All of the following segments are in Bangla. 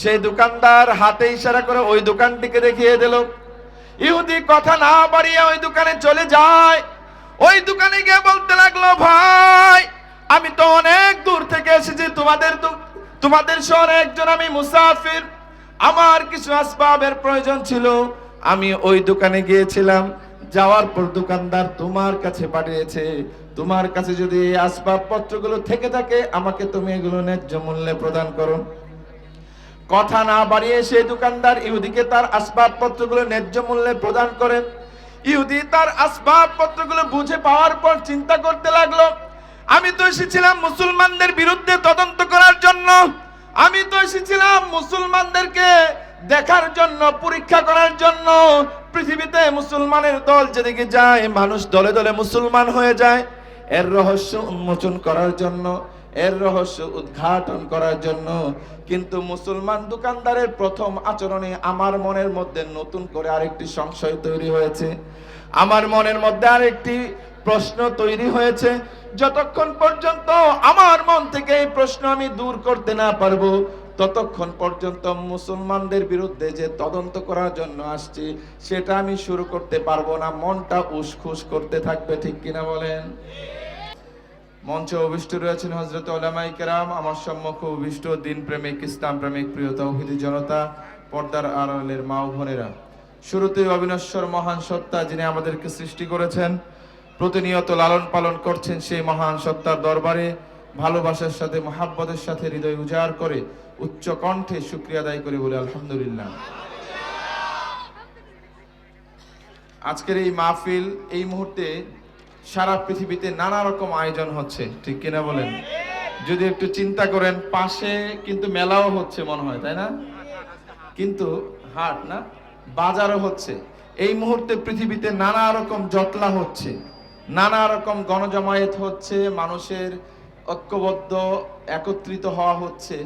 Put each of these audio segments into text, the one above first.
সেই দোকানদার হাতে ইশারা করে ওই দোকানটিকে দেখিয়ে দিল। ইহুদি কথা না বাড়িয়ে ওই দোকানে চলে যায়। ওই দোকানে গিয়ে বলতে লাগলো, ভাই আমি তো অনেক দূর থেকে এসেছি, তোমাদের শহরে একজন আমি মুসাফির, আমার কিছু আসবাবের প্রয়োজন ছিল, আমি ওই দোকানে গিয়েছিলাম, যাওয়ার পর দোকানদার তোমার কাছে পাঠিয়েছে, তোমার কাছে যদি এই আসবাবপত্রগুলো থেকে থাকে আমাকে তুমি এগুলো ন্যায্য মূল্যে প্রদান করো। কথা না বাড়িয়ে সেই দোকানদার ইহুদিকে তার আসবাবপত্রগুলো ন্যায্য মূল্যে প্রদান করেন। ইহুদি তার আসবাবপত্রগুলো বুঝে পাওয়ার পর চিন্তা করতে লাগলো, আমি তো এসেছিলাম মুসলমানদের বিরুদ্ধে তদন্ত করার জন্য, আমি তো এসেছিলাম মুসলমানদেরকে দেখার জন্য, পরীক্ষা করার জন্য। পৃথিবীতে মুসলমানের দল যেদিকে যায় মানুষ দলে দলে মুসলমান হয়ে যায়, এর রহস্য উন্মোচন করার জন্য, এর রহস্য উদ্ঘাটন করার জন্য। কিন্তু মুসলমান দোকানদারের প্রথম আচরণে আমার মনের মধ্যে নতুন করে আরেকটি সংশয় তৈরি হয়েছে, আমার মনের মধ্যে আরেকটি প্রশ্ন তৈরি হয়েছে। যতক্ষণ পর্যন্ত আমার মন থেকে এই প্রশ্ন আমি দূর করতে না পারবো, ততক্ষণ পর্যন্ত মুসলমানদের বিরুদ্ধে যে তদন্ত করার জন্য আসছি সেটা আমি শুরু করতে পারবো না। মনটা উসখুস করতে থাকবে, ঠিক কিনা বলেন? মঞ্চে অভিষ্ট রয়েছেন হযরত উলামায়ে কেরাম, আমার সম্মুখে অভিষ্ট দিন প্রেমিক, ইসলাম প্রেমিক, প্রিয় তাওহীদি জনতা, পর্দার আড়ালের মা ও বোনেরা। শুরুতেই অবিনশ্বর মহান সত্তা যিনি আমাদেরকে সৃষ্টি করেছেন, প্রতিনিয়ত লালন পালন করছেন, সেই মহান সত্তার দরবারে ভালোবাসার সাথে, মহাব্বতের সাথে হৃদয় উজাড় করে উচ্চ কণ্ঠে শুকরিয়া আদায় করে বলে আলহামদুলিল্লাহ। আজকের এই মাহফিল, এই মুহূর্তে সারা পৃথিবীতে নানা রকম আয়োজন হচ্ছে, ঠিক কিনা বলেন? যদি একটু চিন্তা করেন, পাশে কিন্তু মেলাও হচ্ছে মনে হয়, তাই না? কিন্তু হাট না, বাজারও হচ্ছে। এই মুহূর্তে পৃথিবীতে নানা রকম জটলা হচ্ছে, নানা রকম গণজমায়েত হচ্ছে, মানুষের ঐক্যবদ্ধ একত্রিত হওয়া হচ্ছে।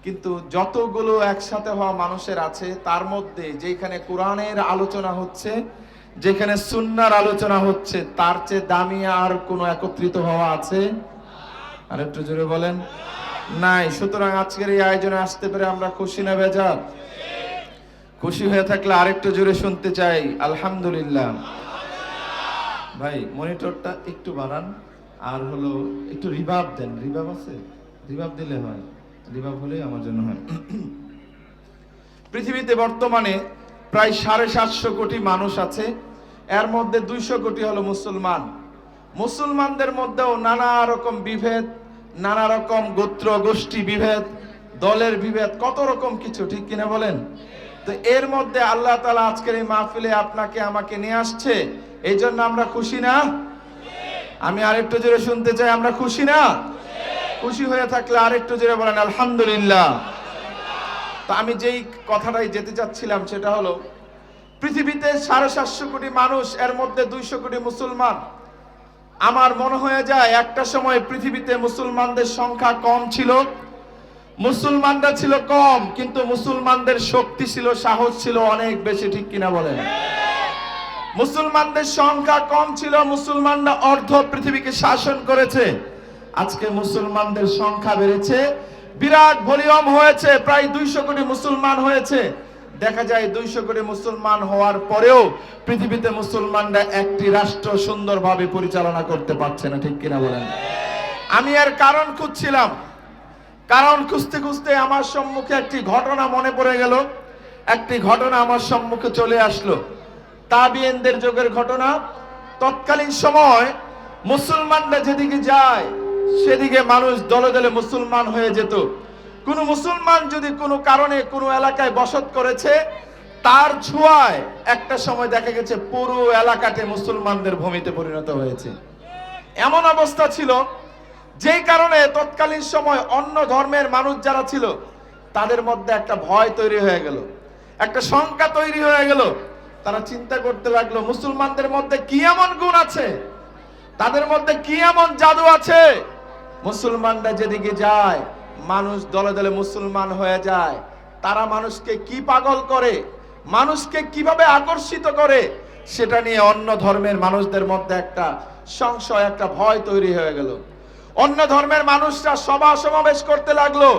কিন্তু যতগুলো একসাথে হওয়া মানুষের আছে, তার মধ্যে যেখানে কোরআনের আলোচনা হচ্ছে, যেখানে সুন্নাহর আলোচনা হচ্ছে, তার চেয়ে দামি আর কোনো একত্রিত হওয়া আছে? আর একটু জোরে বলেন, নাই। সুতরাং আজকের এই আয়োজনে আসতে পেরে আমরা খুশি না বেজার? খুশি হয়ে থাকলে আরেকটু জোরে শুনতে চাই আলহামদুলিল্লাহ। ভাই মনিটরটা একটু বাড়ান, আর হলো একটু রিভার্ব দেন। রিভার্ব আছে? রিভার্ব দিলে হয়, রিভার্ব হলেই আমার জন্য হয়। পৃথিবীতে বর্তমানে প্রায় 750 কোটি মানুষ আছে, এর মধ্যে 200 কোটি হলো মুসলমান। মুসলমানদের মধ্যেও নানা রকম বিভেদ, নানা রকম গোত্র গোষ্ঠী বিভেদ, দলের বিভেদ, কত রকম কিছু, ঠিক কিনা বলেন? তো এর মধ্যে আল্লাহ তাআলা আজকের এই মাহফিলে আপনাকে আমাকে নিয়ে আসছে, এই জন্য আমরা খুশি না? আমি আরেকটু জোরে শুনতে চাই, আমরা খুশি না? খুশি হয়ে থাকলে আরেকটু জোরে বলেন আলহামদুলিল্লাহ। তো আমি যেই কথাটাই যেতে চাচ্ছিলাম সেটা হলো, পৃথিবীতে 750 কোটি মানুষ, এর মধ্যে 200 কোটি মুসলমান। আমার মনে হয়ে যায় একটা সময় পৃথিবীতে মুসলমানদের সংখ্যা কম ছিল, মুসলমানরা ছিল কম, কিন্তু মুসলমানদের শক্তি ছিল, সাহস ছিল অনেক বেশি, ঠিক কিনা বলেন? মুসলমানদের সংখ্যা কম ছিল, মুসলমানরা অর্ধ পৃথিবীকে শাসন করেছে। আজকে মুসলমানদের সংখ্যা বেড়েছে, বিরাট ভলিউম হয়েছে, প্রায় 200 কোটি মুসলমান হয়েছে। দেখা যায় 200 কোটি মুসলমান হওয়ার পরেও পৃথিবীতে মুসলমানরা একটি রাষ্ট্র সুন্দরভাবে পরিচালনা করতে পারছে না, ঠিক কিনা বলেন? আমি এর কারণ খুঁজছিলাম, কারণ খুঁজতে খুঁজতে আমার সম্মুখে একটি ঘটনা মনে পড়ে গেল। একটি ঘটনা আমার সম্মুখে চলে আসলো, তাবিঈনদের যুগের ঘটনা। তৎকালীন সময় মুসলমানরা যেদিকে যায় সেদিকে মানুষ দলে দলে মুসলমান হয়ে যেত। কোন মুসলমান যদি কোনো কারণে কোনো এলাকায় বসত করেছে, তার ছোঁয়ায় একটা সময় দেখা গেছে পুরো এলাকাতে মুসলমানদের ভূমিতে পরিণত হয়েছে। এমন অবস্থা ছিল, যেই কারণে তৎকালীন সময় অন্য ধর্মের মানুষ যারা ছিল তাদের মধ্যে একটা ভয় তৈরি হয়ে গেল, একটা শঙ্কা তৈরি হয়ে গেল। তারা চিন্তা করতে লাগলো, মুসলমানদের মধ্যে কি এমন গুণ আছে, তাদের মধ্যে কি এমন জাদু আছে, মুসলমানরা যেদিকে যায় মানুষ দলে দলে মুসলমান হয়ে যায়। তারা মানুষকে কি পাগল করে, মানুষকে কিভাবে আকর্ষিত করে, সেটা নিয়ে অন্য ধর্মের মানুষদের মধ্যে একটা সংশয়, একটা ভয় তৈরি হয়ে গেল। অন্য ধর্মের মানুষরা সভা সমাবেশ করতে লাগলো,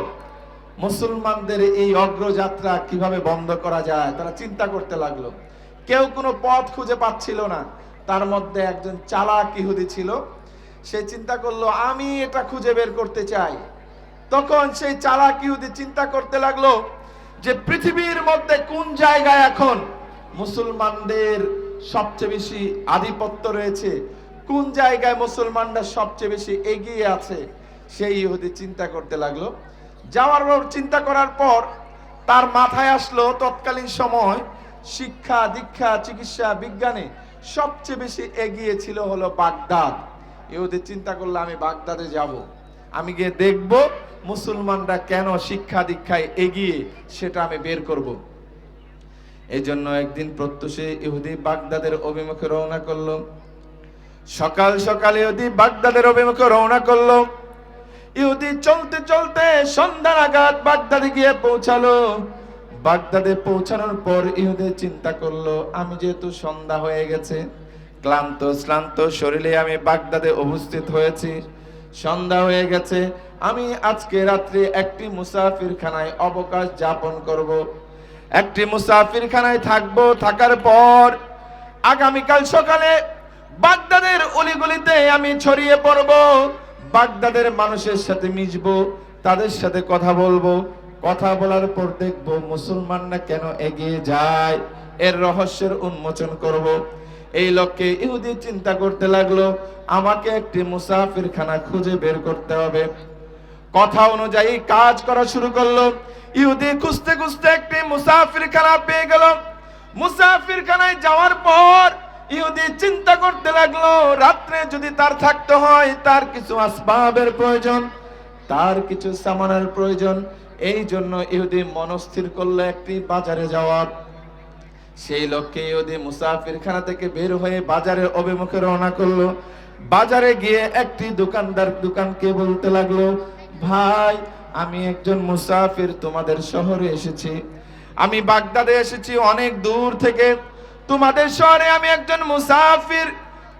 মুসলমানদের এই অগ্রযাত্রা কিভাবে বন্ধ করা যায় তারা চিন্তা করতে লাগলো। কেউ কোনো পথ খুঁজে পাচ্ছিল না। তার মধ্যে একজন চালাক ইহুদি ছিল, সে চিন্তা করলো আমি এটা খুঁজে বের করতে চাই। তখন সেই চালাক ইহুদি চিন্তা করতে লাগলো যে পৃথিবীর মধ্যে কোন জায়গায় এখন মুসলমানদের সবচেয়ে বেশি আধিপত্য রয়েছে, কোন জায়গায় মুসলমানরা সবচেয়ে বেশি এগিয়ে আছে। সেই ইহুদি চিন্তা করতে লাগলো। যাওয়ার পর চিন্তা করার পর তার মাথায় আসলো তৎকালীন সময় শিক্ষা দীক্ষা চিকিৎসা বিজ্ঞানে সবচেয়ে বেশি এগিয়ে ছিল হলো বাগদাদ। ইহুদি চিন্তা করলো আমি বাগদাদে যাব, আমি গিয়ে দেখব মুসলমানরা কেন শিক্ষা দীক্ষায় এগিয়ে, সেটা আমি বের করব। এই জন্য একদিন প্রত্যুষে ইহুদি বাগদাদের অভিমুখে রওনা করলো। সকাল সকাল ইহুদি বাগদাদের অভিমুখে রওনা করলো। ইহুদি চলতে চলতে সন্ধ্যা নাগাদ বাগদাদে গিয়ে পৌঁছালো। বাগদাদে পৌঁছানোর পর ইহুদি চিন্তা করলো আমি যেহেতু সন্ধ্যা হয়ে গেছে, ক্লান্ত শ্রান্ত শরীরে আমি বাগদাদে উপস্থিত হয়েছি, সন্ধ্যা হয়ে গেছে, আমি আজকে রাত্রে একটি মুসাফিরখানায় অবকাশ যাপন করব, একটি মুসাফিরখানায় থাকবো। থাকার পর আগামীকাল সকালে বাগদাদের অলিগলিতে আমি ছড়িয়ে পড়ব, বাগদাদের মানুষের সাথে মিশবো, তাদের সাথে কথা বলবো, কথা বলার পর দেখব মুসলমানরা কেন এগিয়ে যায়, এর রহস্যের উন্মোচন করব। এই লক্ষ্যে ইহুদি চিন্তা করতে লাগলো আমাকে একটি মুসাফিরখানা খুঁজে বের করতে হবে। কথা অনুযায়ী কাজ করা শুরু করলো। ইহুদি খুঁজতে খুঁজতে একটি মুসাফিরখানা পেয়ে গেল। মুসাফিরখানায় যাওয়ার পর ইহুদি চিন্তা করতে লাগলো রাত্রে যদি তার থাকতে হয় তার কিছু আসবাবের প্রয়োজন, তার কিছু সামানের প্রয়োজন। এই জন্য ইহুদি মনস্থির করলো একটি বাজারে যাওয়ার। সেই লক্ষ্যে ইহুদি মুসাফিরখানা থেকে বের হয়ে বাজারের অভিমুখে রওনা করলো। বাজারে গিয়ে একটি দোকানকে বলতে লাগলো ভাই আমি একজন মুসাফির, তোমাদের শহরে এসেছি, আমি বাগদাদে এসেছি অনেক দূর থেকে, তোমাদের শহরে আমি একজন মুসাফির,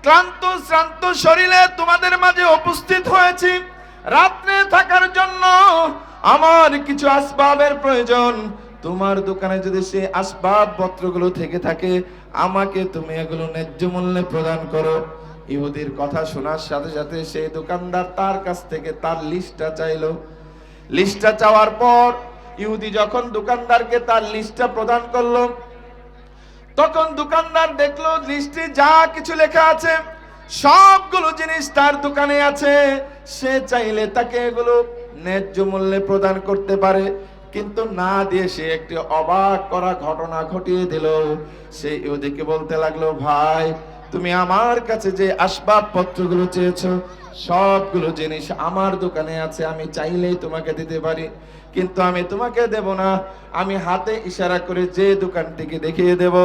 ক্লান্ত শ্রান্ত শরীরে তোমাদের মাঝে উপস্থিত হয়েছি। রাত্রে থাকার জন্য আমার কিছু আসবাবের প্রয়োজন, তোমার দোকানে যদি সেই আসবাব পত্রগুলো থেকে থাকে আমাকে তুমি এগুলো ন্যায্য মূল্যে প্রদান করো। ইহুদির কথা শোনার সাথে সাথে সেই দোকানদার তার কাছ থেকে তার লিস্টটা চাইলো। লিস্টটা চাওয়ার পর ইহুদি যখন দোকানদারকে তার লিস্টটা প্রদান করলো, তখন দোকানদার দেখলো লিস্টে যা কিছু লেখা আছে সবগুলো জিনিস তার দোকানে আছে, সে চাইলে তাকে এগুলো ন্যায্য মূল্যে প্রদান করতে পারে, কিন্তু না দিয়ে সে একটি অবাক করা ঘটনা ঘটিয়ে দিল। সে ইহুদিকে বলতে লাগলো ভাই তুমি আমার কাছে যে আসবাবপত্রগুলো চেয়েছো সবগুলো জিনিস আমার দোকানে আছে, আমি চাইলেই তোমাকে দিতে পারি, কিন্তু আমি তোমাকে দেব না। আমি হাতে ইশারা করে যে দোকানটিকে দেখিয়ে দেব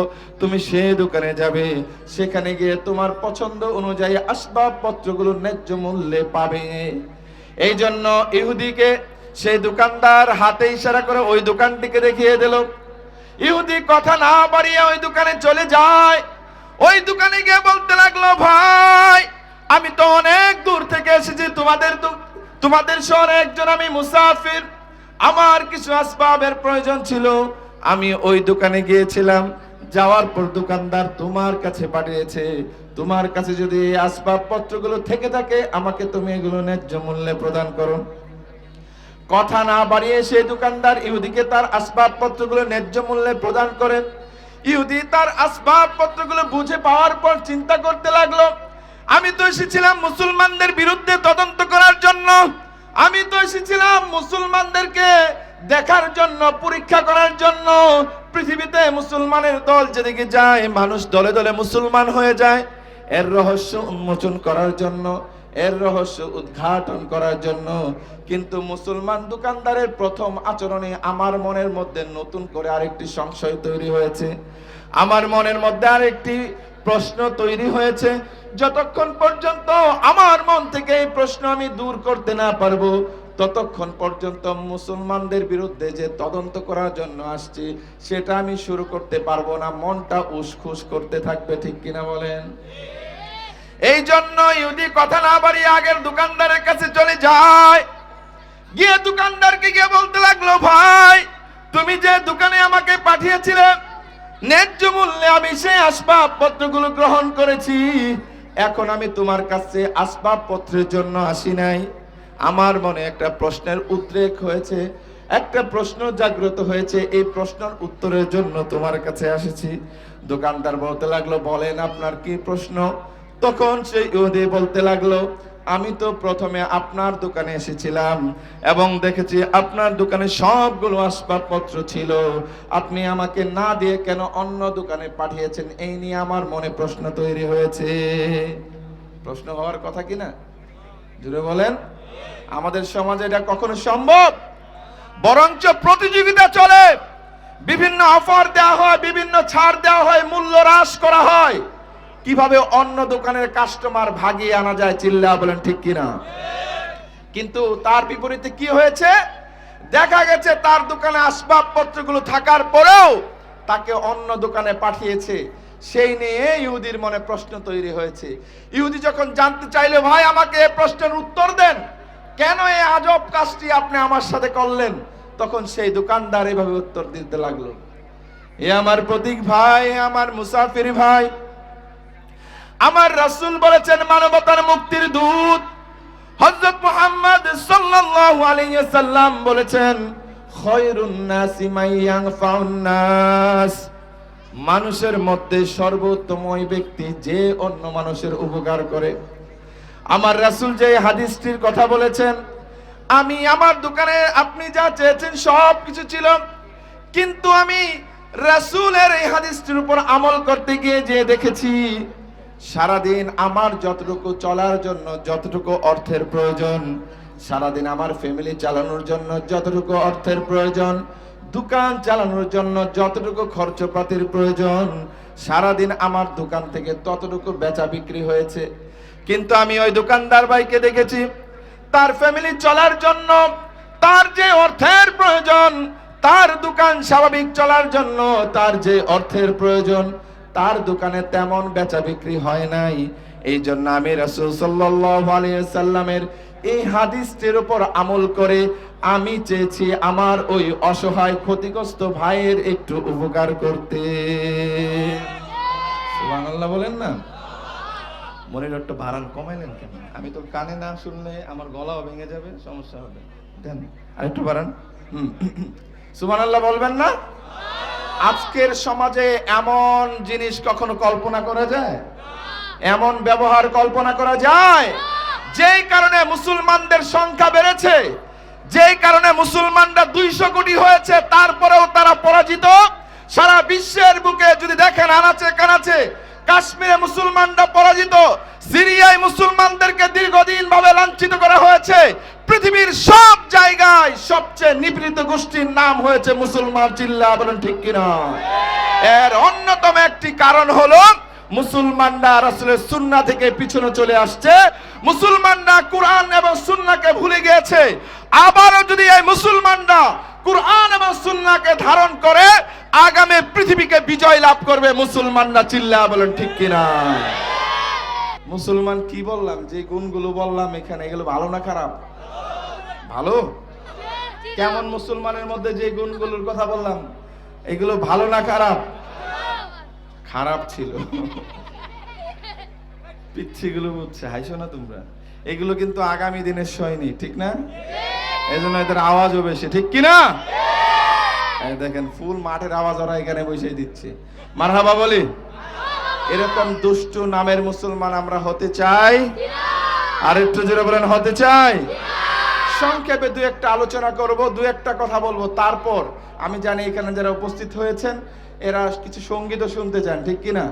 তুমি সেই দোকানে যাবে, সেখানে গিয়ে তোমার পছন্দ অনুযায়ী আসবাবপত্রগুলো ন্যায্য মূল্যে পাবে। এই জন্য ইহুদিকে সেই দোকানদার হাতে ইশারা করে ওই দোকানটিকে দেখিয়ে দিল। ইহুদি কথা না বাড়িয়ে ওই দোকানে চলে যায়। ওই দোকানে গিয়ে বলতে লাগলো ভাই আমি তো অনেক দূর থেকে এসেছি, তোমাদের শহরে একজন আমি মুসাফির, আমার কিছু আসবাবের প্রয়োজন ছিল, আমি ওই দোকানে গিয়েছিলাম, যাওয়ার পর দোকানদার তোমার কাছে পাঠিয়েছে, তোমার কাছে যদি এই আসবাবপত্রগুলো থেকে থাকে আমাকে তুমি এগুলো ন্যায্য মূল্যে প্রদান করো। কথা না বাড়িয়ে সেই দোকানদার ইহুদিকে তার আসবাবপত্রগুলো ন্যায্য মূল্যে প্রদান করেন। ইহুদি তার আসবাবপত্রগুলো বুঝে পাওয়ার পর চিন্তা করতে লাগলো আমি তো এসেছিলাম মুসলমানদের বিরুদ্ধে তদন্ত করার জন্য, আমি তো এসেছিলাম মুসলমানদেরকে দেখার জন্য, পরীক্ষা করার জন্য। পৃথিবীতে মুসলমানের দল যেদিকে যায় মানুষ দলে দলে মুসলমান হয়ে যায়, এর রহস্য উন্মোচন করার জন্য, এর রহস্য উদ্ঘাটন করার জন্য। কিন্তু মুসলমান দোকানদারের প্রথম আচরণে আমার মনের মধ্যে নতুন করে আরেকটি সংশয় তৈরি হয়েছে, আমার মনের মধ্যে আরেকটি প্রশ্ন তৈরি হয়েছে। যতক্ষণ পর্যন্ত আমার মন থেকে এই প্রশ্ন আমি দূর করতে না পারবো ততক্ষণ পর্যন্ত মুসলমানদের বিরুদ্ধে যে তদন্ত করার জন্য আসছি সেটা আমি শুরু করতে পারবো না, মনটা উসখুস করতে থাকবে। ঠিক কিনা বলেন? এই জন্য ইহুদি কথা না বাড়িয়ে আগের দোকানদারের কাছে চলে যায়। গিয়ে দোকানদারকে গিয়ে বলতে লাগলো, ভাই তুমি যে দোকানে আমাকে পাঠিয়েছিলে ন্যায্য মূল্যে আমি সেই আসবাবপত্রগুলো গ্রহণ করেছি। এখন আমি তোমার কাছে আসবাবপত্রের জন্য আসি নাই, আমার মনে একটা প্রশ্নের উদ্রেক হয়েছে, একটা প্রশ্ন জাগ্রত হয়েছে, এই প্রশ্নের উত্তরের জন্য তোমার কাছে এসেছি। দোকানদার বলতে লাগলো, বলেন আপনার কি প্রশ্ন? তখন সেই ইহুদি বলতে লাগলো, আমি তো প্রথমে আপনার দোকানে এসেছিলাম এবং দেখেছি আপনার দোকানে সবগুলো আসবাবপত্র ছিল, আপনি আমাকে না দিয়ে কেন অন্য দোকানে পাঠিয়েছেন, এই নিয়ে আমার মনে প্রশ্ন তৈরি হয়েছে। প্রশ্ন হওয়ার কথা কি না? জুড়ে বলেন। আমাদের সমাজে এটা কখনো সম্ভব? বরঞ্চ প্রতিযোগিতা চলে, বিভিন্ন অফার দেওয়া হয়, বিভিন্ন ছাড় দেওয়া হয়, মূল্য হ্রাস করা হয়, কিভাবে অন্য দোকানের কাস্টমার ভাগিয়ে আনা যায়। চিল্লা বলেন ঠিক কিনা? কিন্তু তার বিপরীতে কি হয়েছে? দেখা গেছে তার দোকানে আসবাবপত্রগুলো থাকার পরেও তাকে অন্য দোকানে পাঠিয়েছে, সেই নিয়ে ইহুদির মনে প্রশ্ন তৈরি হয়েছে। ইহুদি যখন জানতে চাইলো, ভাই আমাকে এই প্রশ্নের উত্তর দেন, কেন এই আজব কাজটি আপনি আমার সাথে করলেন? তখন সেই দোকানদার এভাবে উত্তর দিতে লাগলো, এ আমার প্রতীক ভাই, আমার মুসাফির ভাই, আমার রাসূল বলেছেন মানবতার মুক্তির দূত হযরত মুহাম্মদ সাল্লাল্লাহু আলাইহি ওয়াসাল্লাম বলেছেন, খায়রুন নাসি মান ইয়ানফাউন নাস, মানুষের মধ্যে সর্বোত্তম ওই ব্যক্তি যে অন্য মানুষের উপকার করে। আমার রাসূল যে হাদিসটির কথা বলেছেন, আমি আমার দোকানে আপনি যা চেয়েছেন সব কিছু ছিল, কিন্তু আমি রাসূলের এই হাদিসটির উপর আমল করতে গিয়ে যে দেখেছি, সারাদিন আমার যতটুকু চলার জন্য যতটুকু অর্থের প্রয়োজন, সারাদিন আমার ফ্যামিলি চালানোর জন্য যতটুকু অর্থের প্রয়োজন, দোকান চালানোর জন্য যতটুকু খরচপাতির প্রয়োজন, সারাদিন আমার দোকান থেকে ততটুকু বেচা বিক্রি হয়েছে। কিন্তু আমি ওই দোকানদার ভাইকে দেখেছি, তার ফ্যামিলি চলার জন্য তার যে অর্থের প্রয়োজন, তার দোকান স্বাভাবিক চলার জন্য তার যে অর্থের প্রয়োজন, তার দোকানে তেমন বেচা বিক্রি হয় নাই। এই জন্য আমি রাসূল সাল্লাল্লাহু আলাইহি সাল্লামের এই হাদিসটির উপর আমল করে আমি চেয়েছি আমার ওই অসহায় ক্ষতিগ্রস্ত ভাইয়ের একটু উপকার করতে। সুবহানাল্লাহ বলেন না? মনের একটু ভাড়ান কমাইলেন কেন? আমি তো কানে না শুনলে আমার গলাও ভেঙে যাবে, সমস্যা হবে। দেন আরেকটু বাড়ান। সুবহানাল্লাহ বলবেন না? আজকের সমাজে এমন জিনিস কখনো কল্পনা করা যায়? এমন ব্যবহার কল্পনা করা যায়? যেই কারণে মুসলমানদের সংখ্যা বেড়েছে, যেই কারণে মুসলমানরা 200 কোটি হয়েছে, তারপরেও তারা পরাজিত। সারা বিশ্বের বুকে যদি দেখেন আনাচে কানাচে কাশ্মীরে মুসলমানরা পরাজিত, সিরিয়ায় মুসলমানদেরকে দীর্ঘদিন ভাবে লাঞ্ছিত করা হয়েছে, পৃথিবীর সব জায়গায় সবচেয়ে নিপীড়িত গোষ্ঠীর নাম হয়েছে মুসলমান। চিল্লা বলেন ঠিক কিনা? এর অন্যতম একটি কারণ হলো মুসলমানরা রাসূলের সুন্নাহ থেকে পিছনে চলে আসছে, মুসলমানরা কুরআন এবং সুন্নাহকে ভুলে গিয়েছে। আবারও যদি এই মুসলমানরা কুরআন এবং সুন্নাহকে ধারণ করে আগামী পৃথিবীকে বিজয় লাভ করবে মুসলমানরা। চিল্লা বলেন ঠিক কিনা? মুসলমান কি বললাম, যে গুণগুলো বললাম এখানে, এগুলো ভালো না খারাপ? ভালো। কেমন মুসলমানের মধ্যে যে গুণগুলোর কথা বললাম, এগুলো ভালো না খারাপ? খারাপ ছিল। পিচ্ছিগুলো বুঝছে, হাইছো না তোমরা? এগুলো কিন্তু আগামী দিনের সৈনিক, ঠিক না? এই জন্য এদের আওয়াজও বেশি, ঠিক কিনা? দেখেন ফুল মাঠের আওয়াজ ওরা এখানে বসে দিচ্ছে। মারহাবা বলি। এরকম দুষ্টু নামের মুসলমান আমরা হতে চাই? আর একটু জোরে বলেন, হতে চাই? সংক্ষেপে দু একটা আলোচনা করব, দু একটা কথা বলবো, তারপর আমি জানি এখানে যারা উপস্থিত হয়েছেন এরা কিছু সঙ্গীতও শুনতে চান, ঠিক কিনা?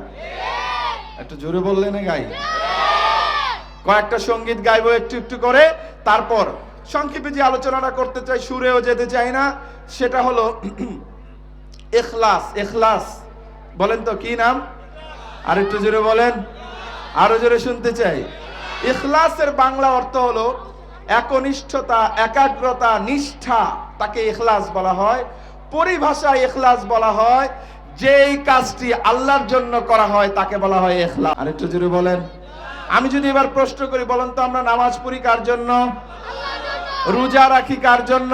একটু জোরে বললে না গাই? কয়েকটা সঙ্গীত গাইবো একটু একটু করে, তারপর সংক্ষেপে যে আলোচনাটা করতে চাই, সুরেও যেতে চাই না, সেটা হলো ইখলাস। ইখলাস বলেন তো কি নাম? আর একটু জোরে বলেন, আরো জোরে শুনতে চাই। ইখলাসের বাংলা অর্থ হলো একনিষ্ঠতা, একাগ্রতা, নিষ্ঠা, তাকে ইখলাস বলা হয়। পরিভাষায় ইখলাস বলা হয় যেই কাজটি আল্লাহর জন্য করা হয় তাকে বলা হয় ইখলাস। আর একটু জোরে বলেন। আমি যদি এবার প্রশ্ন করি, বলেন তো আমরা নামাজ পড়ি কার জন্য? রোজা রাখি কার জন্য?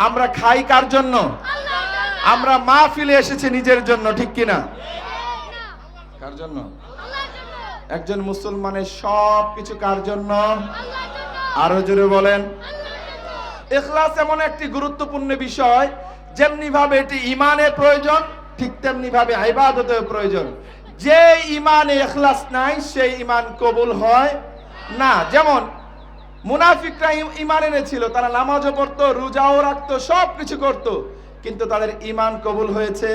আমরা খাই কার জন্য? আমরা মাহফিলে এসেছি নিজের জন্য, ঠিক কিনা? কার জন্য? একজন মুসলমানের সব কিছু কার জন্য? আরো জোরে বলেন। ইখলাস এমন একটি গুরুত্বপূর্ণ বিষয়, যেমনি ভাবে এটি ইমানের প্রয়োজন, ঠিক তেমনি ভাবে ইবাদতের প্রয়োজন। যে ইমানে ইখলাস নাই সেই ইমান কবুল হয় না। যেমন মুনাফিকরা ইমান এনেছিল, তারা নামাজও পড়তো, রোজাও রাখতো, সব কিছু করতো, কিন্তু তাদের ইমান কবুল হয়েছে?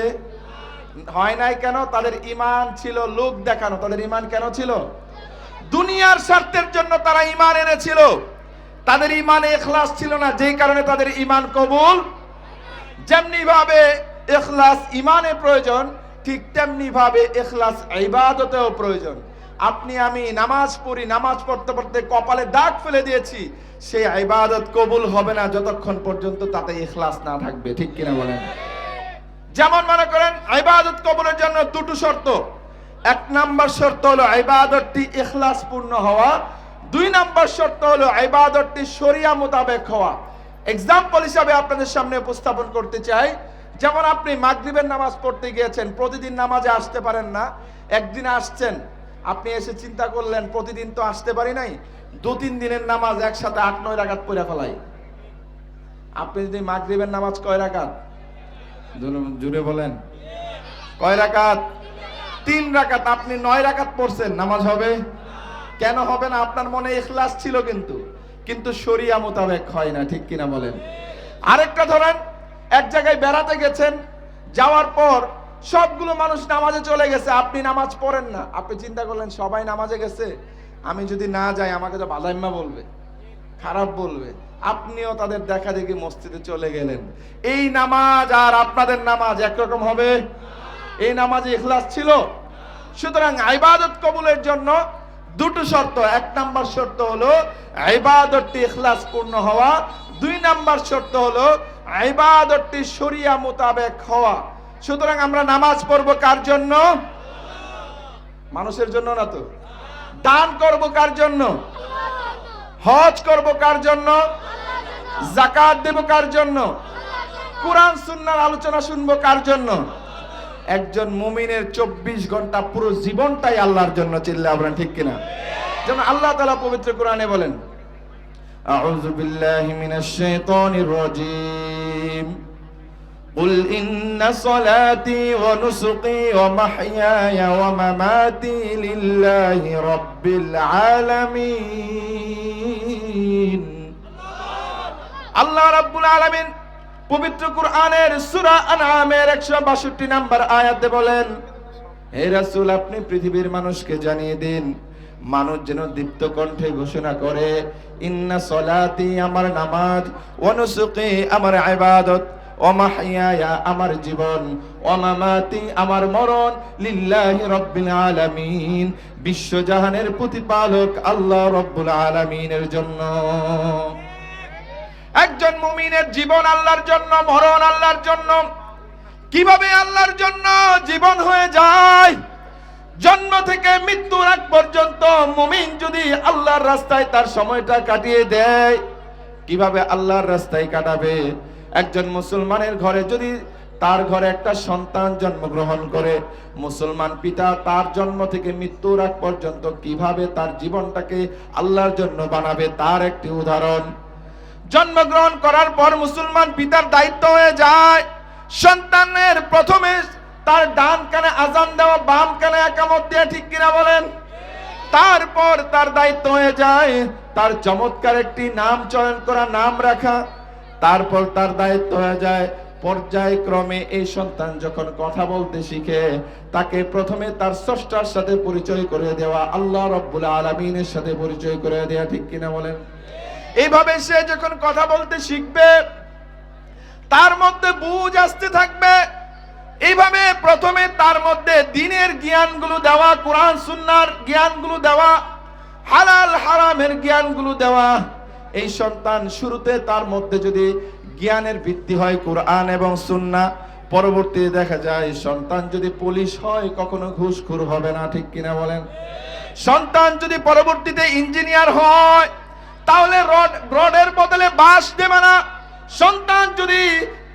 হয় নাই। কেন? তাদের ইমান ছিল লোক দেখানো। তাদের ইমান কেন ছিল? দুনিয়ার স্বার্থের জন্য তারা ইমান এনেছিল। তাদের ইমানে ইখলাস ছিল না, যেই কারণে তাদের ইমান কবুল। যেমনি ভাবে ইখলাস ইমানে প্রয়োজন, ঠিক তেমনি ভাবে ইখলাস ইবাদতেও প্রয়োজন। আপনি আমি নামাজ পড়ি, নামাজ পড়তে পড়তে কপালে দাগ ফেলে দিয়েছি, সেই ইবাদত কবুল হবে না যতক্ষণ পর্যন্ত তাতে ইখলাস না থাকবে, ঠিক কিনা বলেন? যেমন মনে করেন ইবাদত কবুলের জন্য দুটো শর্ত। এক নাম্বার শর্ত হলো ইবাদতটি ইখলাস পূর্ণ হওয়া। দুই নাম্বার শর্ত হলো ইবাদতটি শরিয়া মোতাবেক হওয়া। এক্সাম্পল হিসাবে আপনাদের সামনে উপস্থাপন করতে চাই। যেমন আপনি মাগরিবের নামাজ পড়তে গিয়েছেন, প্রতিদিন নামাজে আসতে পারেন না, একদিন আসছেন, আপনি এসে চিন্তা করলেন প্রতিদিন তো আসতে পারি নাই, 2-3 দিনের নামাজ একসাথে 8-9 রাকাত পড়ে ফেলাই। আপনি যদি মাগরিবের নামাজ কয় রাকাত? জুড়ে বলেন, কয় রাকাত? 3 রাকাত। আপনি 9 রাকাত পড়ছেন, নামাজ হবে? কেন হবে না? আপনার মনে ইখলাস ছিল, কিন্তু শরিয়া মোতাবেক হয় না, ঠিক কিনা বলেন? আরেকটা ধরেন, এক জায়গায় বেড়াতে গেছেন, যাওয়ার পর সবগুলো মানুষ নামাজে চলে গেছে, আপনি নামাজ পড়েন না। আপনি চিন্তা করলেন সবাই নামাজে গেছে, আমি যদি না যাই আমাকে তো বাদাইম্মা বলবে, খারাপ বলবে। আপনিও তাদের দেখা দেখি মসজিদে চলে গেলেন। এই নামাজ আর আপনাদের নামাজ একরকম হবে? এই নামাজে ইখলাস ছিল? সুতরাং ইবাদত কবুলের জন্য দুটো শর্ত। এক নাম্বার শর্ত হলো ইবাদতটি ইখলাস পূর্ণ হওয়া। 2 নাম্বার শর্ত হলো ইবাদতটি শরিয়া মোতাবেক হওয়া। সুতরাং আমরা নামাজ পড়বো কার জন্য? মানুষের জন্য না তো। দান করব কার জন্য? হজ করব কার জন্য? যাকাত দেব কার জন্য? কোরআন সুন্নাহর আলোচনা শুনবো কার জন্য? একজন মুমিনের 24 ঘন্টা পুরো জীবনটাই আল্লাহর জন্য। চিল্লায়ে বলেন ঠিক কিনা? যেমন আল্লাহ তাআলা পবিত্র কোরআনে বলেন, আউযু বিল্লাহি মিনাশ শাইতানির রাজীম, কুল ইন্না সলাতি ওয়া নুসুকি ওয়া মাহইয়ায়া ওয়া মামাতি লিল্লাহি রাব্বিল আলামিন। আল্লাহ রাব্বুল আলামিন পবিত্র কোরআনের সূরা আনআমের 162 নম্বর আয়াতে বলেন, হে রাসূল আপনি পৃথিবীর মানুষকে জানিয়ে দিন, মানুষ যেন দীপ্ত কণ্ঠে ঘোষণা করে, ইন্না সলাতি আমার নামাজ, ওয়া নুসুকি আমার ইবাদত, ওয়া মাহইয়ায়া আমার জীবন, ওয়া মামাতি আমার মরণ, লিল্লাহি রাব্বিল আলামিন বিশ্বজাহানের প্রতিপালক আল্লাহ রাব্বুল আলামিনের জন্য। একজন মুমিনের জীবন আল্লাহর জন্য, মরণ আল্লাহর জন্য। কিভাবে আল্লাহর জন্য জীবন হয়ে যায়? জন্ম থেকে মৃত্যুর আগ পর্যন্ত মুমিন যদি আল্লাহর রাস্তায় তার সময়টা কাটিয়ে দেয়, কিভাবে আল্লাহর রাস্তায় কাটাবে? একজন মুসলমানের ঘরে যদি তার ঘরে একটা সন্তান জন্মগ্রহণ করে, মুসলমান পিতা তার জন্ম থেকে মৃত্যুর আগ পর্যন্ত কিভাবে তার জীবনটাকে আল্লাহর জন্য বানাবে তার একটি উদাহরণ। জন্মগ্রহণ করার পর মুসলমান পিতার দায়িত্ব হয়ে যায় সন্তানের প্রথমে তার ডান কানে আজান দেওয়া, বাম কানে ইকামত দেওয়া, ঠিক কিনা বলেন? তারপর তার দায়িত্ব হয়ে যায় তার চমৎকার একটি নাম চয়ন করা, নাম রাখা। তারপর তার দায়িত্ব হয়ে যায় পর্যায়ক্রমে এই সন্তান যখন কথা বলতে শিখে, তাকে প্রথমে তার স্রষ্টার সাথে পরিচয় করে দেওয়া, আল্লাহ রাব্বুল আলামিনের সাথে পরিচয় করে দেওয়া, ঠিক কিনা বলেন? এইভাবে সে যখন কথা বলতে শিখবে, তার মধ্যে বুঝ আসতে থাকবে। এইভাবে প্রথমে তার মধ্যে দ্বীনের জ্ঞানগুলো দেওয়া, কোরআন সুন্নাহর জ্ঞানগুলো দেওয়া, হালাল হারামের জ্ঞানগুলো দেওয়া। এই সন্তান শুরুতে তার মধ্যে যদি জ্ঞানের ভিত্তি হয় কোরআন এবং সুন্নাহ, পরবর্তীতে দেখা যায় সন্তান যদি পুলিশ হয় কখনো ঘুষখোর হবে না, ঠিক কিনা বলেন? সন্তান যদি পরবর্তীতে ইঞ্জিনিয়ার হয়, তাহলে রডের বদলে বাঁশ দেবে না। সন্তান যদি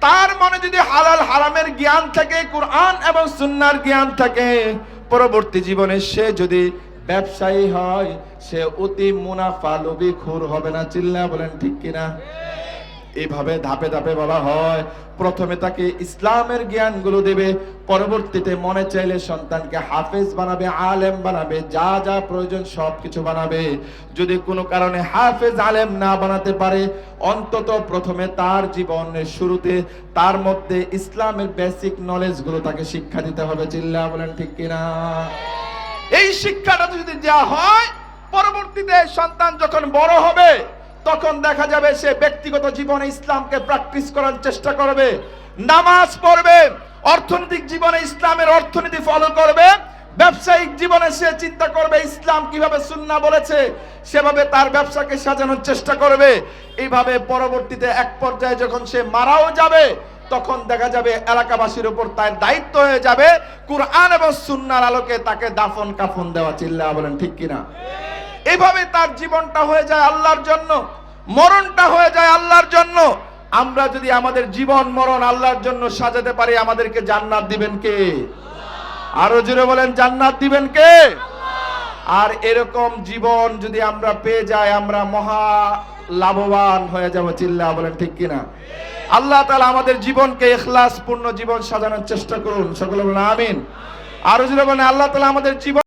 তার মনে যদি হালাল হারামের জ্ঞান থাকে, কুরআন এবং সুন্নাহর জ্ঞান থাকে, পরবর্তী জীবনে সে যদি ব্যবসায়ী হয়, সে অতি মুনাফা লোভী খুর হবে না। চিল্লা বলেন ঠিক কিনা? এইভাবে ধাপে ধাপে বলা হয়। প্রথমে তাকে ইসলামের জ্ঞানগুলো দেবে, পরবর্তীতে মনে চাইলে সন্তানকে হাফেজ বানাবে, আলেম বানাবে, যা যা প্রয়োজন সবকিছু বানাবে। যদি কোনো কারণে হাফেজ আলেম না বানাতে পারে, অন্তত প্রথমে তার জীবনের শুরুতে তার মধ্যে ইসলামের বেসিক নলেজগুলো তাকে শিক্ষা দিতে হবে। চিল্লা বলেন ঠিক কিনা? এই শিক্ষাটা যদি দেওয়া হয়, পরবর্তীতে সন্তান যখন বড় হবে তখন দেখা যাবে সে ব্যক্তিগত জীবনে ইসলামকে প্র্যাকটিস করার চেষ্টা করবে, নামাজ পড়বে, অর্থনৈতিক জীবনে ইসলামের অর্থনীতি ফলো করবে, ব্যবসায়িক জীবনে সে চিন্তা করবে ইসলাম কিভাবে সুন্নাহ বলেছে সেভাবে তার ব্যবসাকে সাজানোর চেষ্টা করবে। এইভাবে পরবর্তীতে এক পর্যায়ে যখন সে মারাও যাবে, তখন দেখা যাবে এলাকাবাসীর উপর তার দায়িত্ব হয়ে যাবে কুরআন এবং সুন্নাহর আলোকে তাকে দাফন কাফন দেওয়া। চিল্লা বলেন ঠিক কিনা? এইভাবে তার জীবনটা হয়ে যায় আল্লাহর জন্য, মরণটা হয়ে যায় আল্লাহর জন্য। আমরা যদি আমাদের জীবন মরণ আল্লাহর জন্য সাজাতে পারি, আমাদেরকে জান্নাত দিবেন কে? আরো জোরে বলেন, জান্নাত দিবেন কে? আর এরকম জীবন যদি আমরা পেয়ে যাই, আমরা মহা লাভবান হয়ে যাব। চিল্লা বলেন ঠিক কিনা? আল্লাহ তাআলা আমাদের জীবনকে ইখলাস পূর্ণ জীবন সাজানোর চেষ্টা করুন। সকলে বলেন আমিন। আরো জোরে বলেন, আল্লাহ তাআলা আমাদের জীবন